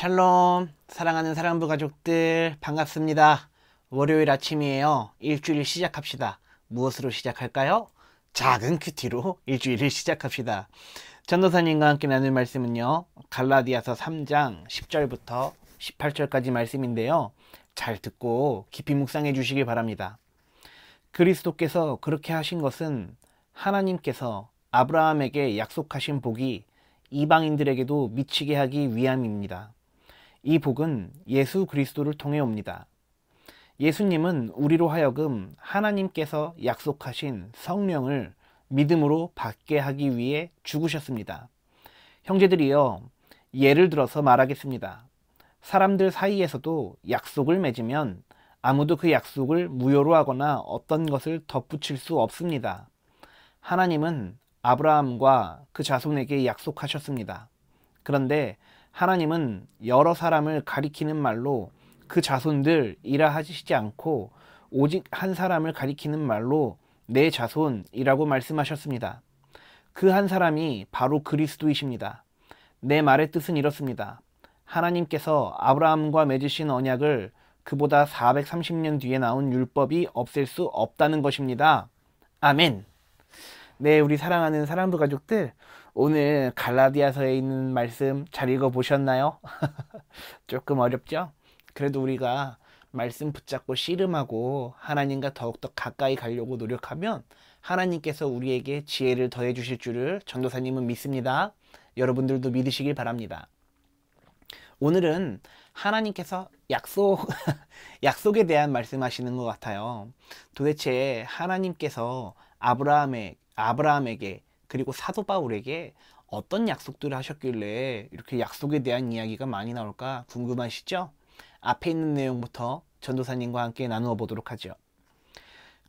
샬롬, 사랑하는 사랑부 가족들 반갑습니다. 월요일 아침이에요. 일주일 시작합시다. 무엇으로 시작할까요? 작은 큐티로 일주일을 시작합시다. 전도사님과 함께 나눌 말씀은요, 갈라디아서 3장 10절부터 18절까지 말씀인데요, 잘 듣고 깊이 묵상해 주시기 바랍니다. 그리스도께서 그렇게 하신 것은 하나님께서 아브라함에게 약속하신 복이 이방인들에게도 미치게 하기 위함입니다. 이 복은 예수 그리스도를 통해 옵니다. 예수님은 우리로 하여금 하나님께서 약속하신 성령을 믿음으로 받게 하기 위해 죽으셨습니다. 형제들이여, 예를 들어서 말하겠습니다. 사람들 사이에서도 약속을 맺으면 아무도 그 약속을 무효로 하거나 어떤 것을 덧붙일 수 없습니다. 하나님은 아브라함과 그 자손에게 약속하셨습니다. 그런데 하나님은 여러 사람을 가리키는 말로 그 자손들이라 하시지 않고 오직 한 사람을 가리키는 말로 내 자손이라고 말씀하셨습니다. 그 한 사람이 바로 그리스도이십니다. 내 말의 뜻은 이렇습니다. 하나님께서 아브라함과 맺으신 언약을 그보다 430년 뒤에 나온 율법이 없앨 수 없다는 것입니다. 아멘. 네, 우리 사랑하는 사랑부 가족들, 오늘 갈라디아서에 있는 말씀 잘 읽어보셨나요? 조금 어렵죠? 그래도 우리가 말씀 붙잡고 씨름하고 하나님과 더욱더 가까이 가려고 노력하면 하나님께서 우리에게 지혜를 더해 주실 줄을 전도사님은 믿습니다. 여러분들도 믿으시길 바랍니다. 오늘은 하나님께서 약속에 대한 말씀하시는 것 같아요. 도대체 하나님께서 아브라함에게 그리고 사도 바울에게 어떤 약속들을 하셨길래 이렇게 약속에 대한 이야기가 많이 나올까 궁금하시죠? 앞에 있는 내용부터 전도사님과 함께 나누어 보도록 하죠.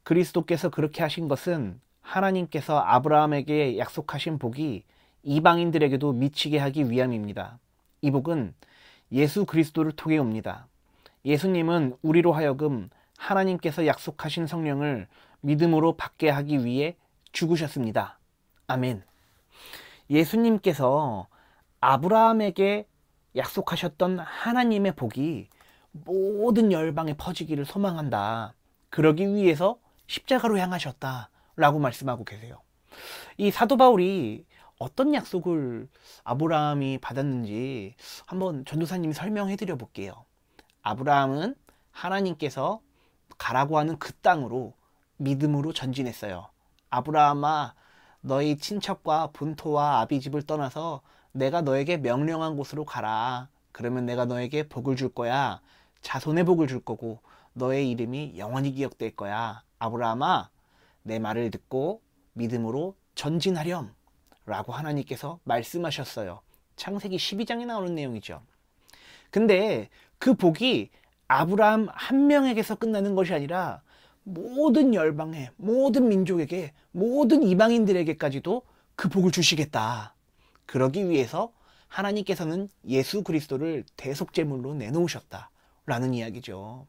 그리스도께서 그렇게 하신 것은 하나님께서 아브라함에게 약속하신 복이 이방인들에게도 미치게 하기 위함입니다. 이 복은 예수 그리스도를 통해 옵니다. 예수님은 우리로 하여금 하나님께서 약속하신 성령을 믿음으로 받게 하기 위해 죽으셨습니다. 아멘. 예수님께서 아브라함에게 약속하셨던 하나님의 복이 모든 열방에 퍼지기를 소망한다. 그러기 위해서 십자가로 향하셨다 라고 말씀하고 계세요. 이 사도 바울이 어떤 약속을 아브라함이 받았는지 한번 전도사님이 설명해 드려 볼게요. 아브라함은 하나님께서 가라고 하는 그 땅으로 믿음으로 전진했어요. 아브라함아, 너희 친척과 본토와 아비집을 떠나서 내가 너에게 명령한 곳으로 가라. 그러면 내가 너에게 복을 줄 거야. 자손의 복을 줄 거고 너의 이름이 영원히 기억될 거야. 아브라함아, 내 말을 듣고 믿음으로 전진하렴 라고 하나님께서 말씀하셨어요. 창세기 12장에 나오는 내용이죠. 근데 그 복이 아브라함 한 명에게서 끝나는 것이 아니라 모든 열방에, 모든 민족에게, 모든 이방인들에게까지도 그 복을 주시겠다. 그러기 위해서 하나님께서는 예수 그리스도를 대속제물로 내놓으셨다 라는 이야기죠.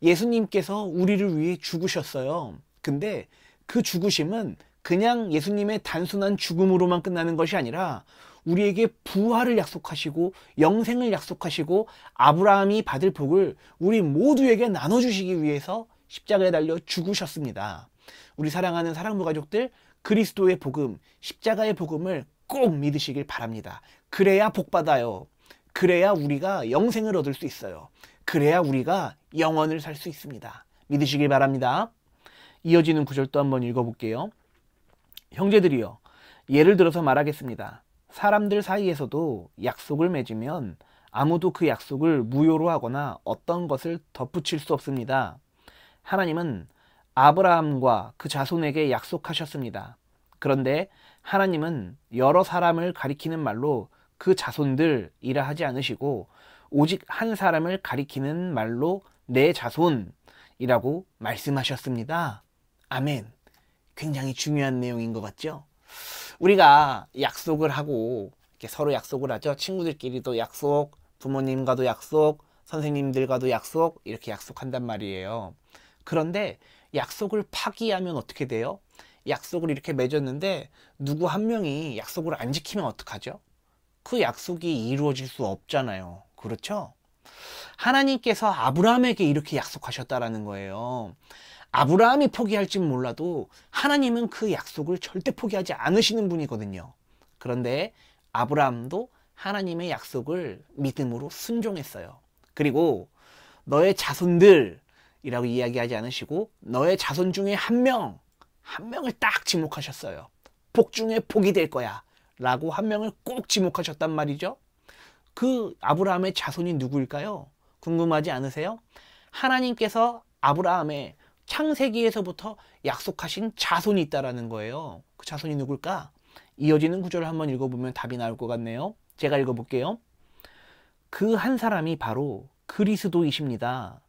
예수님께서 우리를 위해 죽으셨어요. 근데 그 죽으심은 그냥 예수님의 단순한 죽음으로만 끝나는 것이 아니라 우리에게 부활을 약속하시고 영생을 약속하시고 아브라함이 받을 복을 우리 모두에게 나눠주시기 위해서 십자가에 달려 죽으셨습니다. 우리 사랑하는 사랑부 가족들, 그리스도의 복음, 십자가의 복음을 꼭 믿으시길 바랍니다. 그래야 복 받아요. 그래야 우리가 영생을 얻을 수 있어요. 그래야 우리가 영원을 살 수 있습니다. 믿으시길 바랍니다. 이어지는 구절 또 한번 읽어볼게요. 형제들이여, 예를 들어서 말하겠습니다. 사람들 사이에서도 약속을 맺으면 아무도 그 약속을 무효로 하거나 어떤 것을 덧붙일 수 없습니다. 하나님은 아브라함과 그 자손에게 약속하셨습니다. 그런데 하나님은 여러 사람을 가리키는 말로 그 자손들이라 하지 않으시고 오직 한 사람을 가리키는 말로 내 자손이라고 말씀하셨습니다. 아멘. 굉장히 중요한 내용인 것 같죠? 우리가 약속을 하고 이렇게 서로 약속을 하죠. 친구들끼리도 약속, 부모님과도 약속, 선생님들과도 약속, 이렇게 약속한단 말이에요. 그런데 약속을 파기하면 어떻게 돼요? 약속을 이렇게 맺었는데 누구 한 명이 약속을 안 지키면 어떡하죠? 그 약속이 이루어질 수 없잖아요. 그렇죠? 하나님께서 아브라함에게 이렇게 약속하셨다라는 거예요. 아브라함이 포기할진 몰라도 하나님은 그 약속을 절대 포기하지 않으시는 분이거든요. 그런데 아브라함도 하나님의 약속을 믿음으로 순종했어요. 그리고 너의 자손들이라고 이야기하지 않으시고 너의 자손 중에 한 명을 딱 지목하셨어요. 복 중에 복이 될 거야 라고 한 명을 꼭 지목하셨단 말이죠. 그 아브라함의 자손이 누구일까요? 궁금하지 않으세요? 하나님께서 아브라함의 창세기에서부터 약속하신 자손이 있다라는 거예요. 그 자손이 누굴까? 이어지는 구절을 한번 읽어보면 답이 나올 것 같네요. 제가 읽어볼게요. 그 한 사람이 바로 그리스도이십니다.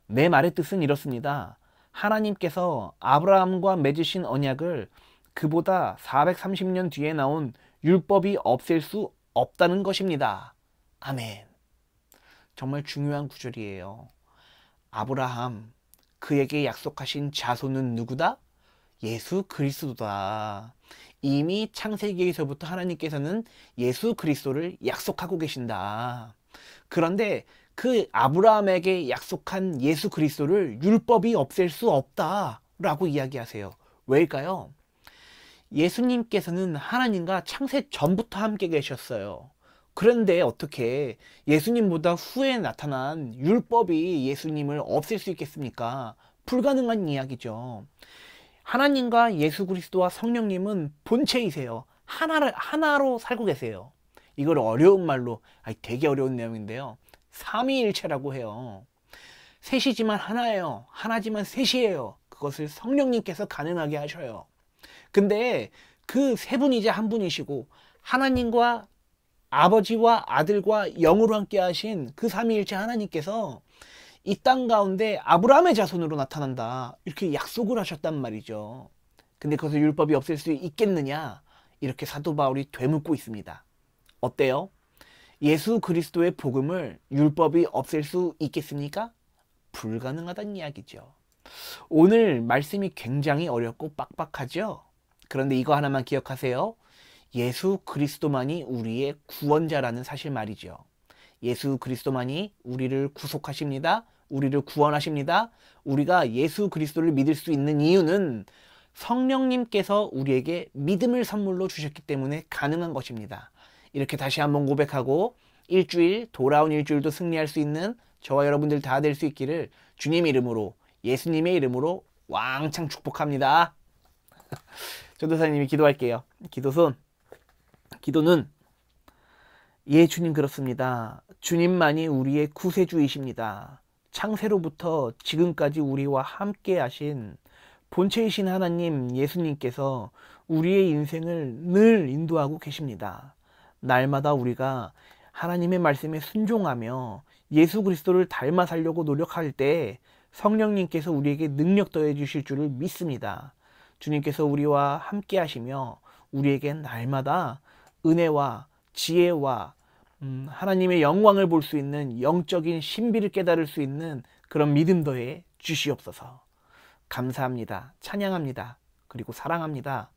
내 말의 뜻은 이렇습니다. 하나님께서 아브라함과 맺으신 언약을 그보다 430년 뒤에 나온 율법이 없앨 수 없다는 것입니다. 아멘. 정말 중요한 구절이에요. 아브라함, 그에게 약속하신 자손은 누구다? 예수 그리스도다. 이미 창세기에서부터 하나님께서는 예수 그리스도를 약속하고 계신다. 그런데 그 아브라함에게 약속한 예수 그리스도를 율법이 없앨 수 없다라고 이야기하세요. 왜일까요? 예수님께서는 하나님과 창세 전부터 함께 계셨어요. 그런데 어떻게 예수님보다 후에 나타난 율법이 예수님을 없앨 수 있겠습니까? 불가능한 이야기죠. 하나님과 예수 그리스도와 성령님은 본체이세요. 하나로 살고 계세요. 이걸 어려운 말로, 되게 어려운 내용인데요. 삼위일체라고 해요. 셋이지만 하나예요. 하나지만 셋이에요. 그것을 성령님께서 가능하게 하셔요. 근데 그 세 분이자 한 분이시고 하나님과 아버지와 아들과 영으로 함께 하신 그 삼위일체 하나님께서 이 땅 가운데 아브라함의 자손으로 나타난다. 이렇게 약속을 하셨단 말이죠. 근데 그것을 율법이 없앨 수 있겠느냐? 이렇게 사도 바울이 되묻고 있습니다. 어때요? 예수 그리스도의 복음을 율법이 없앨 수 있겠습니까? 불가능하다는 이야기죠. 오늘 말씀이 굉장히 어렵고 빡빡하죠? 그런데 이거 하나만 기억하세요. 예수 그리스도만이 우리의 구원자라는 사실 말이죠. 예수 그리스도만이 우리를 구속하십니다. 우리를 구원하십니다. 우리가 예수 그리스도를 믿을 수 있는 이유는 성령님께서 우리에게 믿음을 선물로 주셨기 때문에 가능한 것입니다. 이렇게 다시 한번 고백하고 돌아온 일주일도 승리할 수 있는 저와 여러분들 다 될 수 있기를 주님 이름으로, 예수님의 이름으로 왕창 축복합니다. 전도사님이 기도할게요. 기도는 예, 주님 그렇습니다. 주님만이 우리의 구세주이십니다. 창세로부터 지금까지 우리와 함께 하신 본체이신 하나님 예수님께서 우리의 인생을 늘 인도하고 계십니다. 날마다 우리가 하나님의 말씀에 순종하며 예수 그리스도를 닮아 살려고 노력할 때 성령님께서 우리에게 능력 더해 주실 줄을 믿습니다. 주님께서 우리와 함께 하시며 우리에게 날마다 은혜와 지혜와 하나님의 영광을 볼 수 있는 영적인 신비를 깨달을 수 있는 그런 믿음 더해 주시옵소서. 감사합니다. 찬양합니다. 그리고 사랑합니다.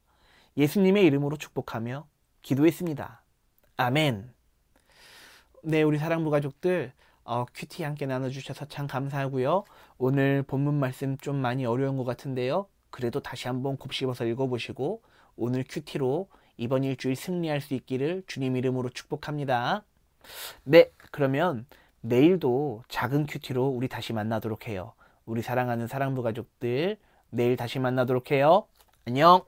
예수님의 이름으로 축복하며 기도했습니다. 아멘. 네, 우리 사랑부 가족들 큐티 함께 나눠주셔서 참 감사하고요. 오늘 본문 말씀 좀 많이 어려운 것 같은데요. 그래도 다시 한번 곱씹어서 읽어보시고 오늘 큐티로 이번 일주일 승리할 수 있기를 주님 이름으로 축복합니다. 네, 그러면 내일도 작은 큐티로 우리 다시 만나도록 해요. 우리 사랑하는 사랑부 가족들, 내일 다시 만나도록 해요. 안녕.